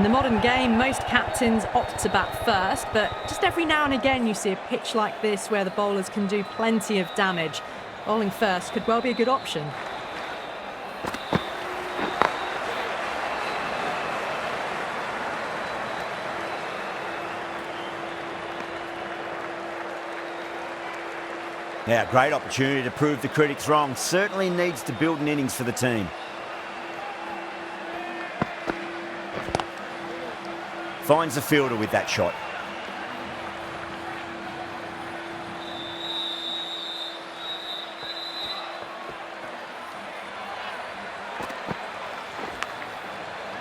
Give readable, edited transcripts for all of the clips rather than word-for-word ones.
In the modern game, most captains opt to bat first, but just every now and again you see a pitch like this where the bowlers can do plenty of damage. Bowling first could well be a good option. Yeah, great opportunity to prove the critics wrong. Certainly needs to build an innings for the team. Finds the fielder with that shot.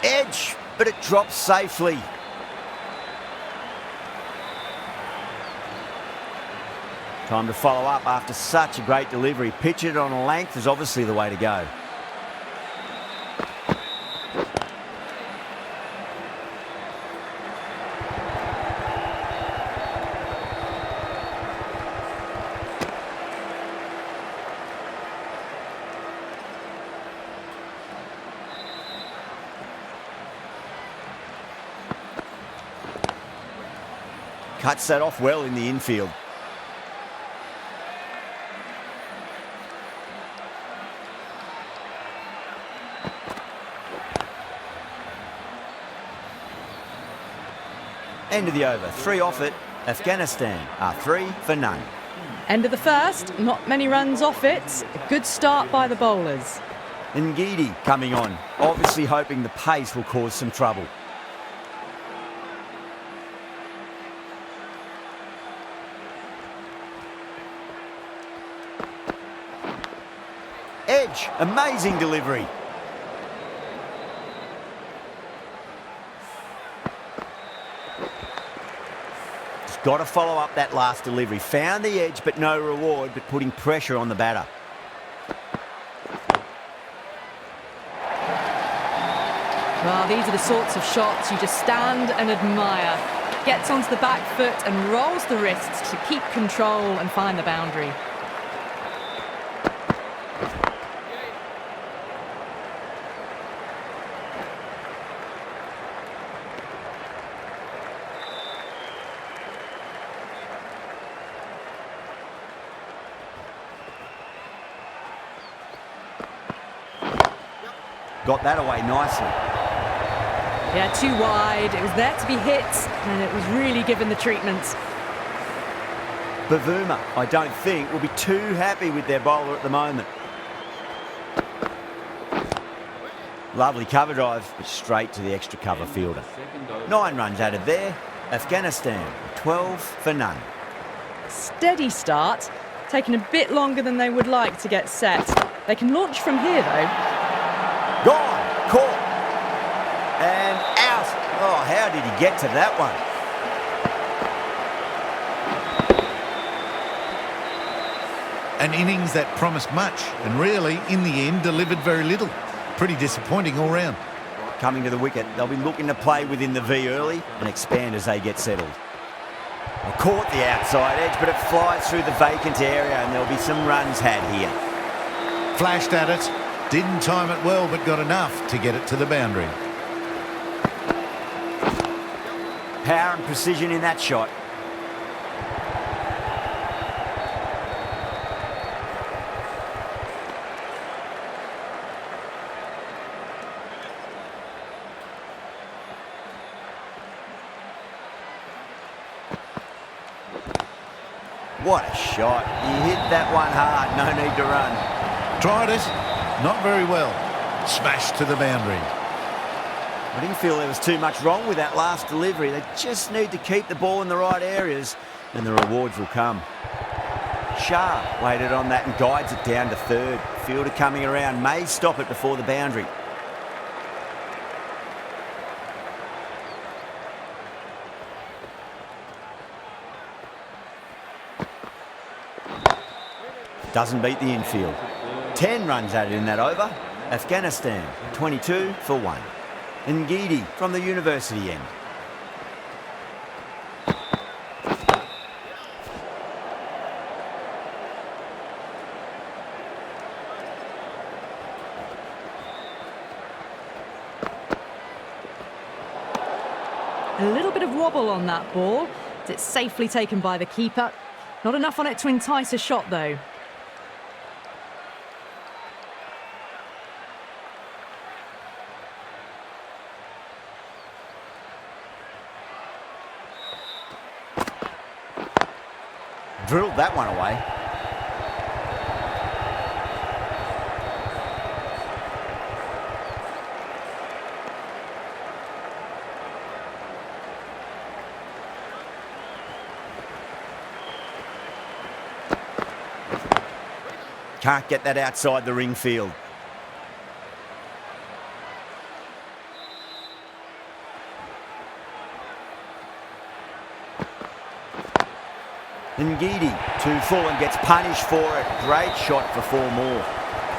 Edge, but it drops safely. Time to follow up after such a great delivery. Pitch it on a length is obviously the way to go. Cuts that off well in the infield. End of the over. 3 off it. Afghanistan are 3 for none. End of the first, not many runs off it. A good start by the bowlers. Ngidi coming on, obviously hoping the pace will cause some trouble. Edge, amazing delivery. Just got to follow up that last delivery. Found the edge, but no reward, but putting pressure on the batter. Well, these are the sorts of shots you just stand and admire. Gets onto the back foot and rolls the wrists to keep control and find the boundary. Got that away nicely. Yeah, too wide. It was there to be hit, and it was really given the treatment. Bavuma, I don't think, will be too happy with their bowler at the moment. Lovely cover drive, but straight to the extra cover fielder. 9 runs added there. Afghanistan, 12 for none. Steady start, taking a bit longer than they would like to get set. They can launch from here, though. Gone, caught, and out. Oh, how did he get to that one? An innings that promised much and really, in the end, delivered very little. Pretty disappointing all round. Coming to the wicket, they'll be looking to play within the V early and expand as they get settled. Well, caught the outside edge, but it flies through the vacant area and there'll be some runs had here. Flashed at it. Didn't time it well, but got enough to get it to the boundary. Power and precision in that shot. What a shot. He hit that one hard, no need to run. Tried it. Not very well. Smashed to the boundary. I didn't feel there was too much wrong with that last delivery. They just need to keep the ball in the right areas and the rewards will come. Shah waited on that and guides it down to third. Fielder coming around may stop it before the boundary. Doesn't beat the infield. 10 runs added in that over. Afghanistan, 22 for 1. Ngidi from the university end. A little bit of wobble on that ball. It's safely taken by the keeper. Not enough on it to entice a shot, though. Drilled that one away. Can't get that outside the ring field. Ngidi too full and gets punished for it. Great shot for 4 more.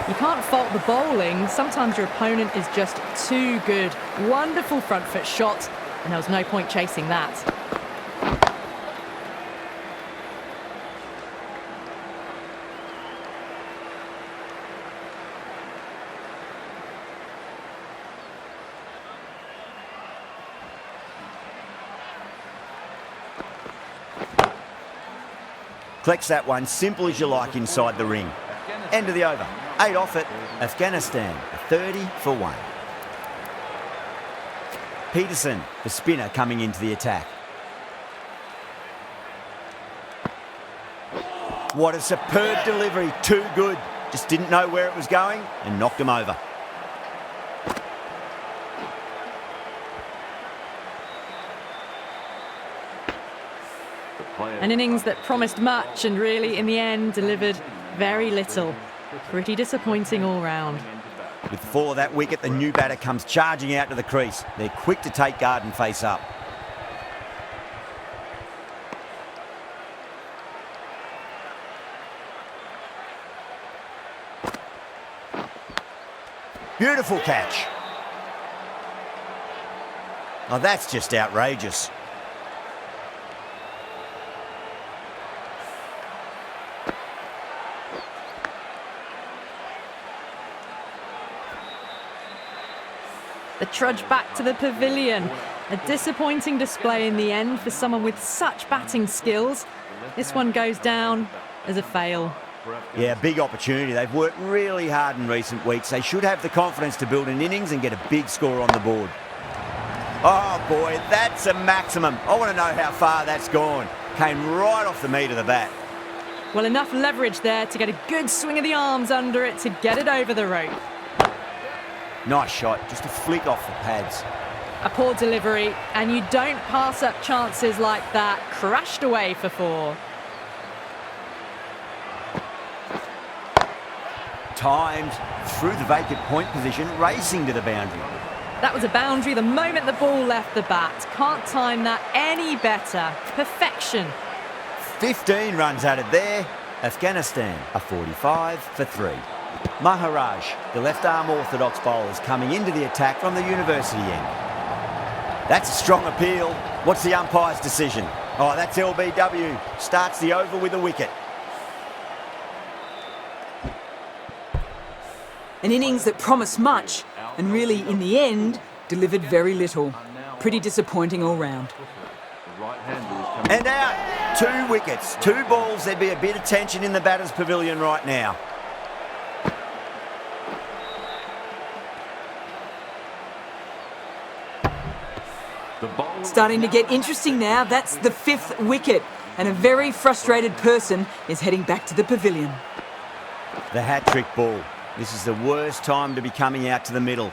You can't fault the bowling. Sometimes your opponent is just too good. Wonderful front foot shot, and there was no point chasing that. Collects that one, simple as you like, inside the ring. End of the over. 8 off it. Afghanistan, 30 for 1. Peterson, the spinner, coming into the attack. What a superb delivery. Too good. Just didn't know where it was going and knocked him over. An innings that promised much and really, in the end, delivered very little. Pretty disappointing all round. With the fall of that wicket, the new batter comes charging out to the crease. They're quick to take guard and face up. Beautiful catch. Oh, that's just outrageous. The trudge back to the pavilion. A disappointing display in the end for someone with such batting skills. This one goes down as a fail. Yeah, big opportunity. They've worked really hard in recent weeks. They should have the confidence to build an innings and get a big score on the board. Oh boy, that's a maximum. I want to know how far that's gone. Came right off the meat of the bat. Well, enough leverage there to get a good swing of the arms under it to get it over the rope. Nice shot, just a flick off the pads. A poor delivery, and you don't pass up chances like that. Crashed away for 4. Timed through the vacant point position, racing to the boundary. That was a boundary the moment the ball left the bat. Can't time that any better. Perfection. 15 runs added there. Afghanistan are 45 for 3. Maharaj, the left-arm orthodox bowler, is coming into the attack from the university end. That's a strong appeal. What's the umpire's decision? Oh, that's LBW. Starts the over with a wicket. An innings that promised much and really, in the end, delivered very little. Pretty disappointing all round. And out. 2 wickets, 2 balls. There'd be a bit of tension in the batter's pavilion right now. Starting to get interesting now. That's the 5th wicket. And a very frustrated person is heading back to the pavilion. The hat-trick ball. This is the worst time to be coming out to the middle.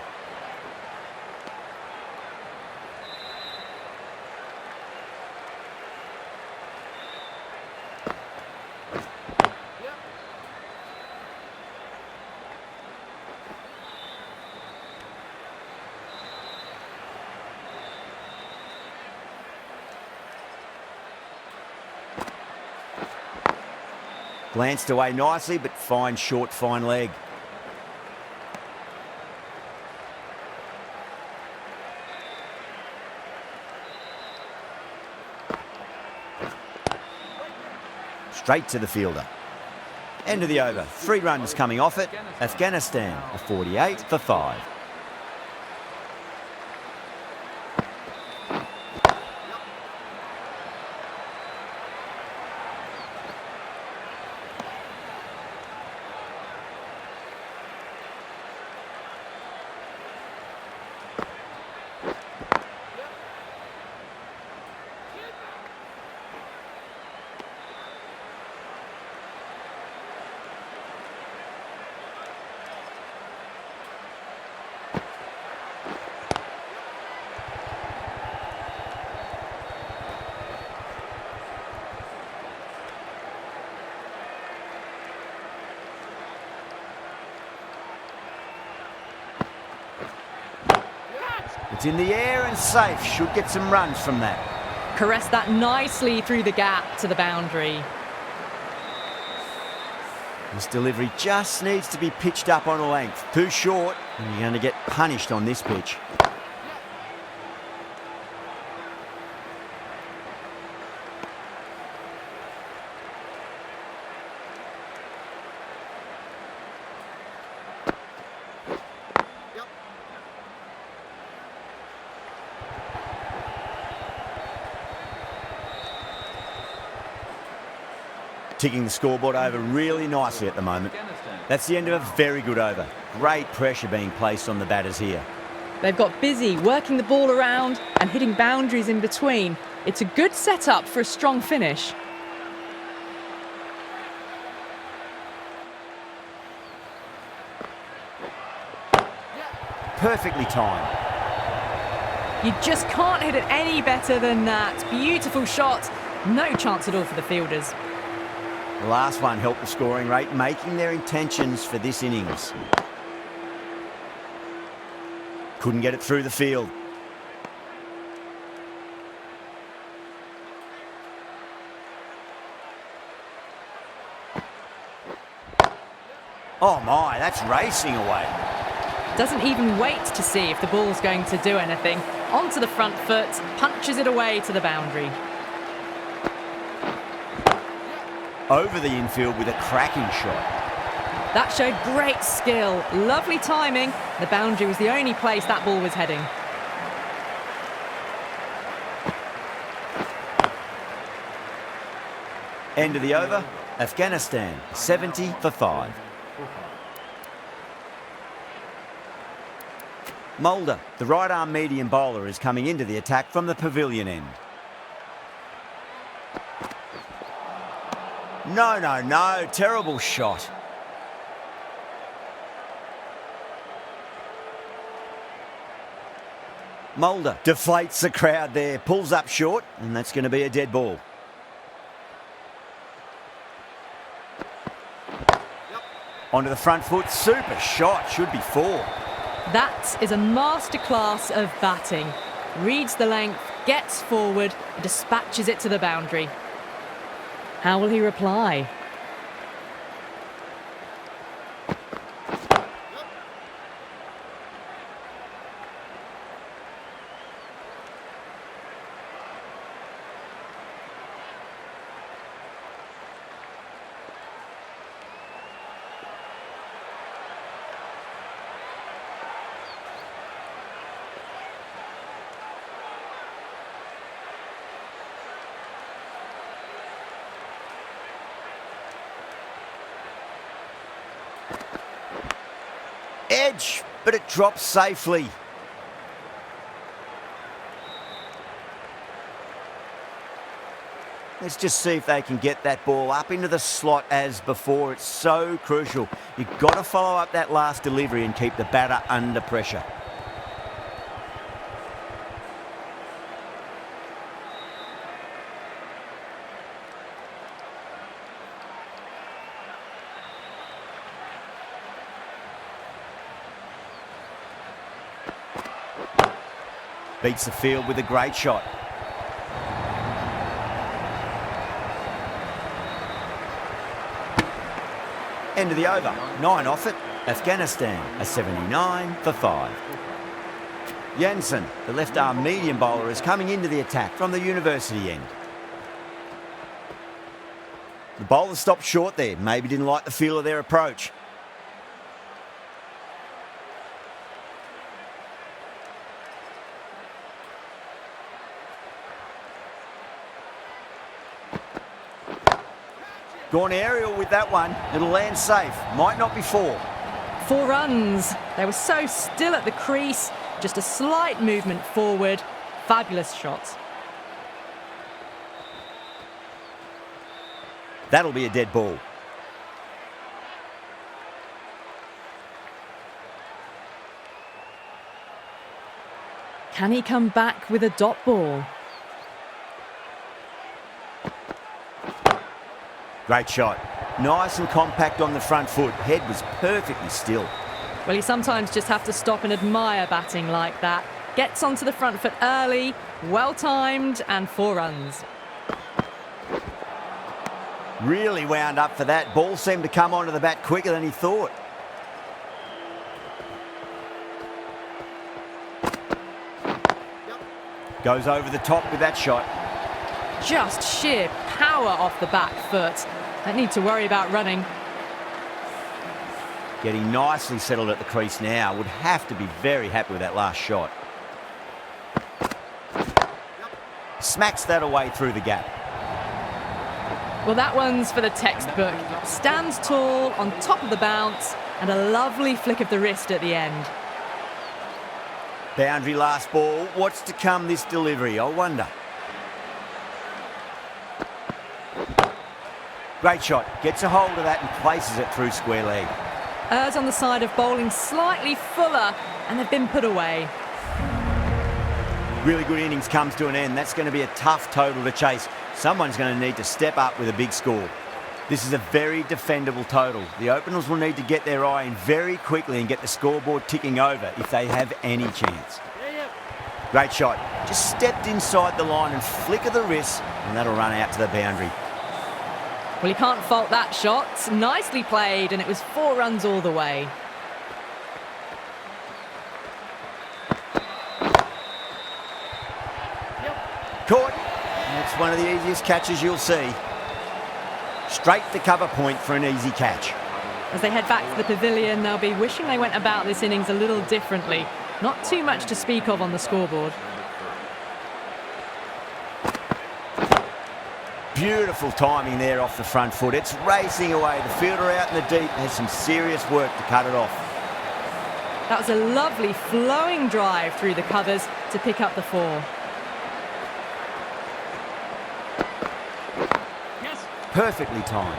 Glanced away nicely, but fine short, fine leg. Straight to the fielder. End of the over. 3 runs coming off it. Afghanistan are 48 for 5. It's in the air and safe. Should get some runs from that. Caressed that nicely through the gap to the boundary. This delivery just needs to be pitched up on a length. Too short, and you're going to get punished on this pitch. Ticking the scoreboard over really nicely at the moment. That's the end of a very good over. Great pressure being placed on the batters here. They've got busy working the ball around and hitting boundaries in between. It's a good setup for a strong finish. Perfectly timed. You just can't hit it any better than that. Beautiful shot. No chance at all for the fielders. The last one helped the scoring rate, making their intentions for this innings. Couldn't get it through the field. Oh my, that's racing away. Doesn't even wait to see if the ball's going to do anything. Onto the front foot, punches it away to the boundary. Over the infield with a cracking shot. That showed great skill, lovely timing. The boundary was the only place that ball was heading. End of the over, Afghanistan 70 for 5. Mulder, the right arm medium bowler, is coming into the attack from the pavilion end. No, terrible shot. Mulder deflates the crowd there, pulls up short, and that's going to be a dead ball. Onto the front foot, super shot, should be 4. That is a masterclass of batting. Reads the length, gets forward, and dispatches it to the boundary. How will he reply? Edge, but it drops safely. Let's just see if they can get that ball up into the slot as before. It's so crucial. You've got to follow up that last delivery and keep the batter under pressure. Beats the field with a great shot. End of the over. 9 off it. Afghanistan a 79 for 5. Jansen, the left arm medium bowler, is coming into the attack from the university end. The bowler stopped short there. Maybe didn't like the feel of their approach. Gone aerial with that one. It'll land safe. Might not be 4. 4 runs. They were so still at the crease. Just a slight movement forward. Fabulous shot. That'll be a dead ball. Can he come back with a dot ball? Great shot. Nice and compact on the front foot. Head was perfectly still. Well, you sometimes just have to stop and admire batting like that. Gets onto the front foot early, well timed, and 4 runs. Really wound up for that. Ball seemed to come onto the bat quicker than he thought. Goes over the top with that shot. Just sheer power off the back foot. Don't need to worry about running. Getting nicely settled at the crease now. Would have to be very happy with that last shot. Smacks that away through the gap. Well, that one's for the textbook. Stands tall on top of the bounce and a lovely flick of the wrist at the end. Boundary last ball. What's to come this delivery, I wonder. Great shot. Gets a hold of that and places it through square leg. Errs on the side of bowling slightly fuller, and they've been put away. Really good innings comes to an end. That's going to be a tough total to chase. Someone's going to need to step up with a big score. This is a very defendable total. The openers will need to get their eye in very quickly and get the scoreboard ticking over if they have any chance. Great shot. Just stepped inside the line and flick of the wrist, and that'll run out to the boundary. Well, you can't fault that shot. Nicely played, and it was 4 runs all the way. Caught. That's one of the easiest catches you'll see. Straight to cover point for an easy catch. As they head back to the pavilion, they'll be wishing they went about this innings a little differently. Not too much to speak of on the scoreboard. Beautiful timing there off the front foot. It's racing away. The fielder out in the deep has some serious work to cut it off. That was a lovely flowing drive through the covers to pick up the 4. Yes. Perfectly timed.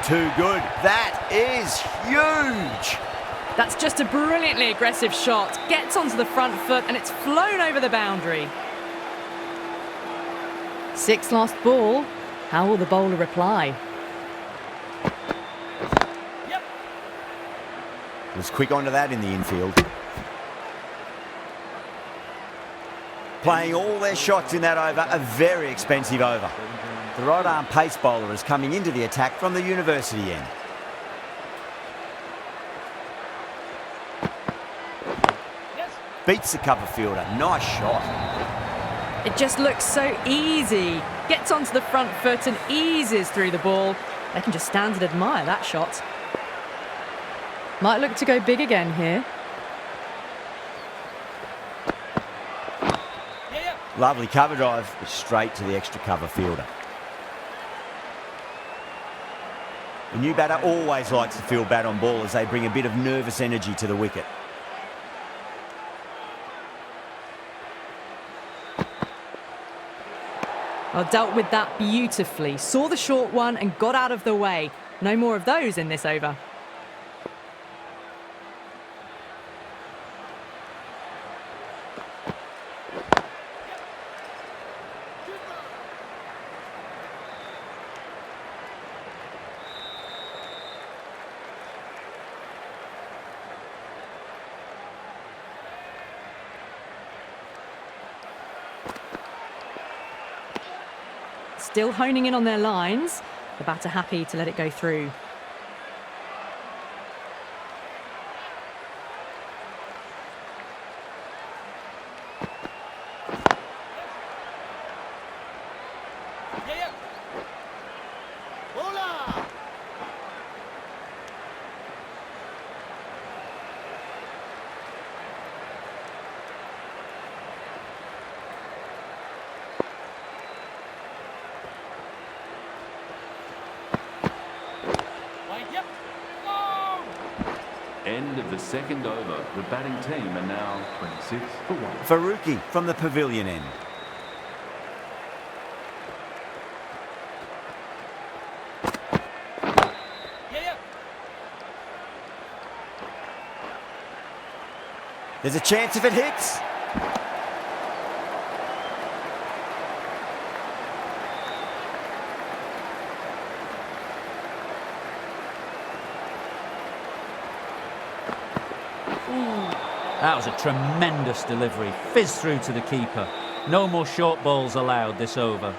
Too good. That is huge. That's just a brilliantly aggressive shot. Gets onto the front foot and it's flown over the boundary. 6th last ball. How will the bowler reply? Yep. Was quick onto that in the infield. Playing all their shots in that over, a very expensive over. The right-arm pace bowler is coming into the attack from the university end. Yes. Beats the cover fielder. Nice shot. It just looks so easy. Gets onto the front foot and eases through the ball. They can just stand and admire that shot. Might look to go big again here. Lovely cover drive, but straight to the extra cover fielder. The new batter always likes to field bat on ball as they bring a bit of nervous energy to the wicket. Well, dealt with that beautifully. Saw the short one and got out of the way. No more of those in this over. Still honing in on their lines. The batter happy to let it go through. End of the 2nd over. The batting team are now 26 for 1. Faruqi from the pavilion end. There's a chance if it hits. That was a tremendous delivery. Fizz through to the keeper. No more short balls allowed this over.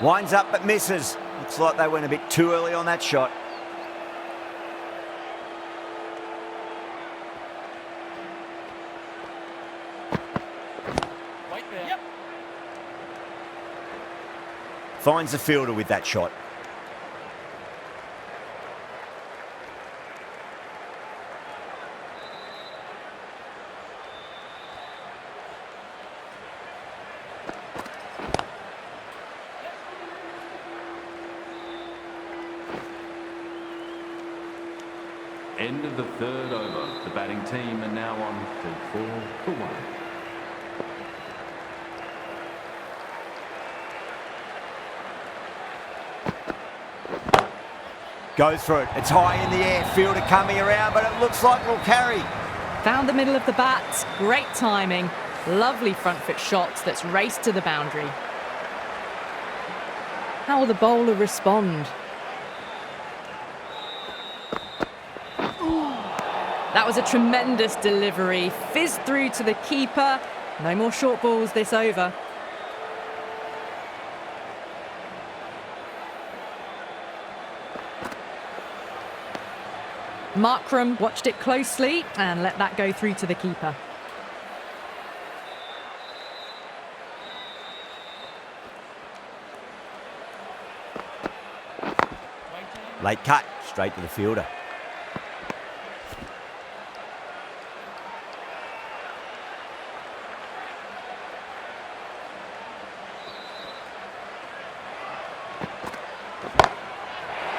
Winds up but misses. Looks like they went a bit too early on that shot. Right there. Yep. Finds the fielder with that shot. End of the third over. The batting team are now on to 4-1. Goes for it. It's high in the air. Fielder coming around, but it looks like it'll carry. Found the middle of the bat. Great timing. Lovely front foot shots that's raced to the boundary. How will the bowler respond? That was a tremendous delivery. Fizzed through to the keeper. No more short balls this over. Markram watched it closely and let that go through to the keeper. Late cut, straight to the fielder.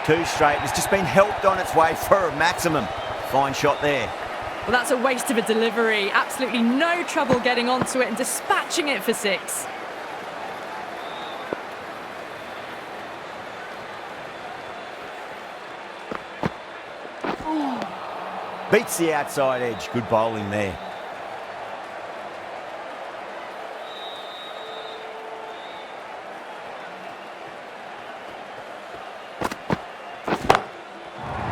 Two straight. It's just been helped on its way for a maximum. Fine shot there. Well, that's a waste of a delivery. Absolutely no trouble getting onto it and dispatching it for 6. Beats the outside edge. Good bowling there.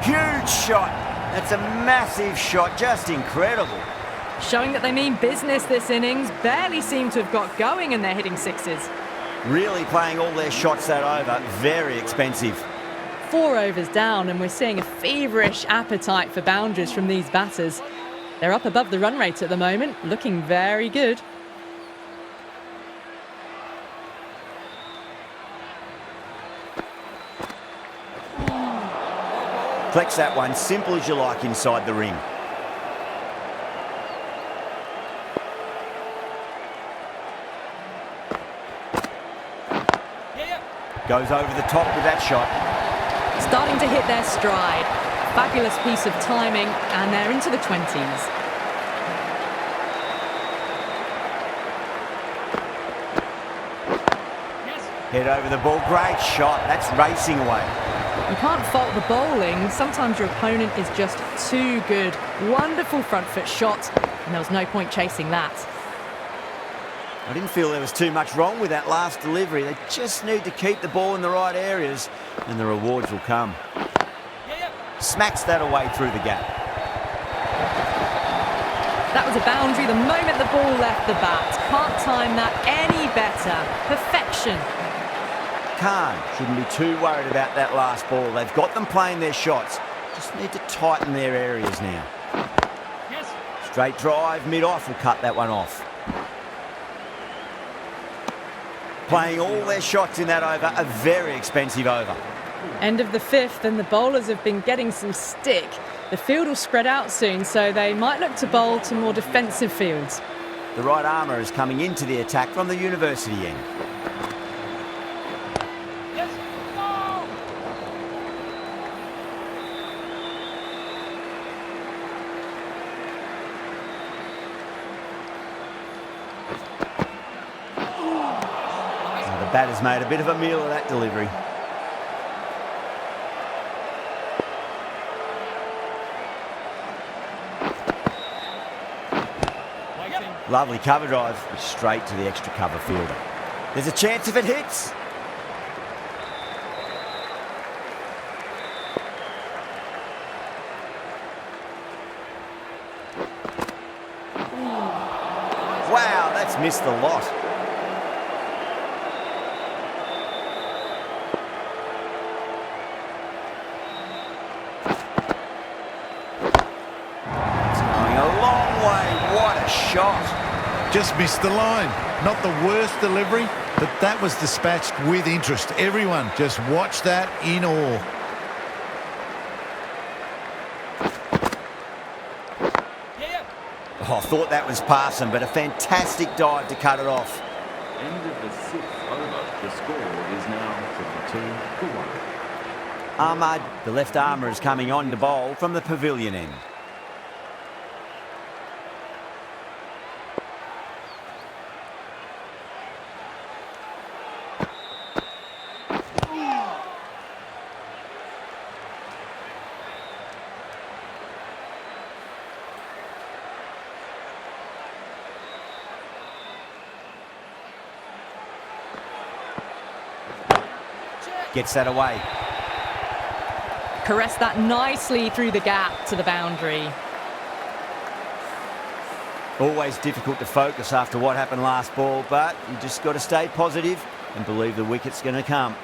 Huge shot. That's a massive shot. Just incredible. Showing that they mean business this innings. Barely seem to have got going and they're hitting 6s. Really playing all their shots that over. Very expensive. 4 overs down and we're seeing a feverish appetite for boundaries from these batters. They're up above the run rate at the moment, looking very good. Flex that one, simple as you like inside the ring. Goes over the top with that shot. Starting to hit their stride. Fabulous piece of timing and they're into the 20s. Head over the ball, great shot. That's racing away. You can't fault the bowling. Sometimes your opponent is just too good. Wonderful front foot shot, and there was no point chasing that. I didn't feel there was too much wrong with that last delivery. They just need to keep the ball in the right areas, and the rewards will come. Smacks that away through the gap. That was a boundary the moment the ball left the bat. Can't time that any better. Perfection. Shouldn't be too worried about that last ball. They've got them playing their shots. Just need to tighten their areas now. Straight drive, mid-off will cut that one off. Playing all their shots in that over, a very expensive over. End of the fifth, and the bowlers have been getting some stick. The field will spread out soon, so they might look to bowl to more defensive fields. The right armour is coming into the attack from the university end. The batter's made a bit of a meal of that delivery. Lovely cover drive, straight to the extra cover fielder. There's a chance if it hits. Wow, that's missed the lot. Shot. Just missed the line. Not the worst delivery, but that was dispatched with interest. Everyone just watch that in awe. Oh, I thought that was passing, but a fantastic dive to cut it off. End of the sixth over. The score is now 52-1. Ahmad, the left armour, is coming on to bowl from the pavilion end. Gets that away. Caressed that nicely through the gap to the boundary. Always difficult to focus after what happened last ball, but you just got to stay positive and believe the wicket's going to come.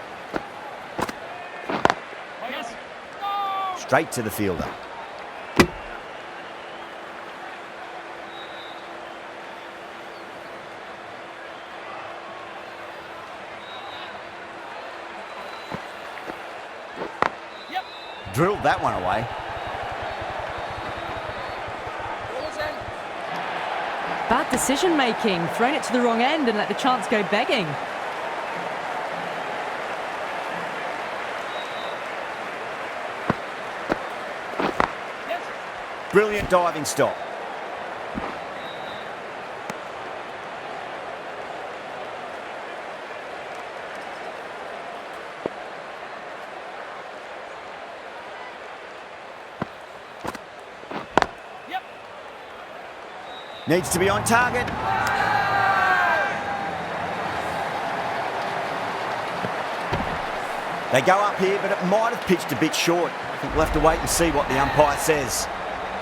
Straight to the fielder. Drilled that one away. Bad decision making, thrown it to the wrong end and let the chance go begging. Brilliant diving stop. Needs to be on target. They go up here, but it might have pitched a bit short. I think we'll have to wait and see what the umpire says.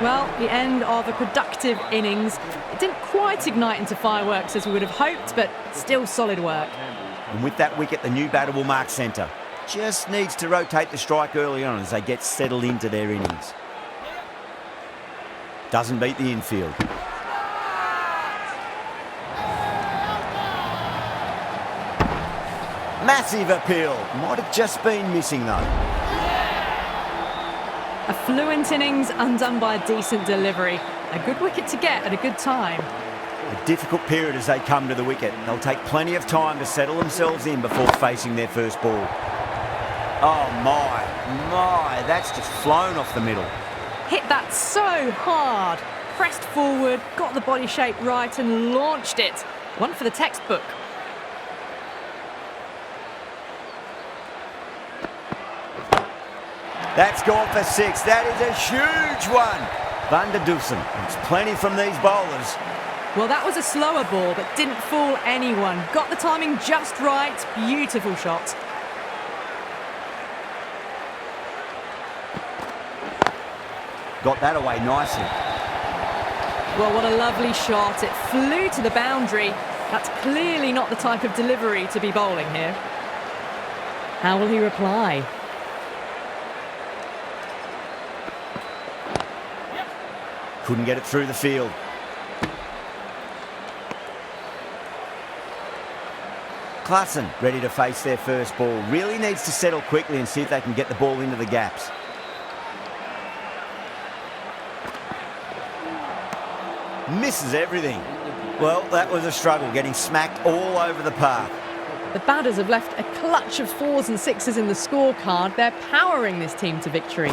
Well, the end of a productive innings. It didn't quite ignite into fireworks as we would have hoped, but still solid work. And with that wicket, the new batter will mark centre. Just needs to rotate the strike early on as they get settled into their innings. Doesn't beat the infield. Massive appeal. Might have just been missing though. A fluent innings undone by a decent delivery. A good wicket to get at a good time. A difficult period as they come to the wicket. They'll take plenty of time to settle themselves in before facing their first ball. Oh my, that's just flown off the middle. Hit that so hard. Pressed forward, got the body shape right and launched it. One for the textbook. That's gone for 6. That is a huge one. Van der Dusen. It's plenty from these bowlers. Well, that was a slower ball, but didn't fool anyone. Got the timing just right. Beautiful shot. Got that away nicely. Well, what a lovely shot. It flew to the boundary. That's clearly not the type of delivery to be bowling here. How will he reply? Couldn't get it through the field. Klassen ready to face their first ball. Really needs to settle quickly and see if they can get the ball into the gaps. Misses everything. Well, that was a struggle, getting smacked all over the path. The batters have left a clutch of 4s and 6s in the scorecard. They're powering this team to victory.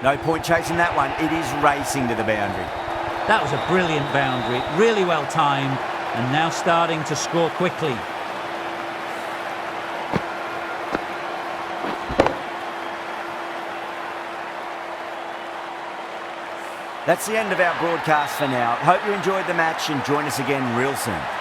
No point chasing that one. It is racing to the boundary. That was a brilliant boundary, really well timed, and now starting to score quickly. That's the end of our broadcast for now. Hope you enjoyed the match and join us again real soon.